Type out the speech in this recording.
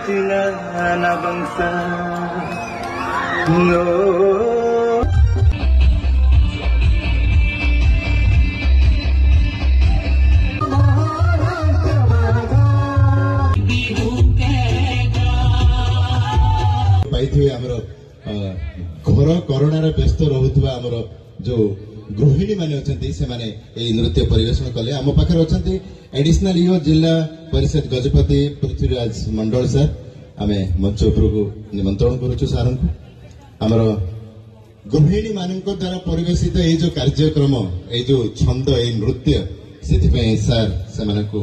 Cina anak bangsa. No. घर करोनार व्यस्त रोथुवा आमर जो गृहिणी माने अछंती से माने ए नृत्य परिवेषण कले आम पाखर अछंती एडिशनल ईओ जिला परिषद गजपति पृथ्वीराज मंडल सर आमे मंच उपर को निमंत्रण करूछु सर को आमर गृहिणी मानक द्वारा परिवेशित ए जो कार्यक्रम ए जो छंद ए नृत्य सेति पे सर से माने को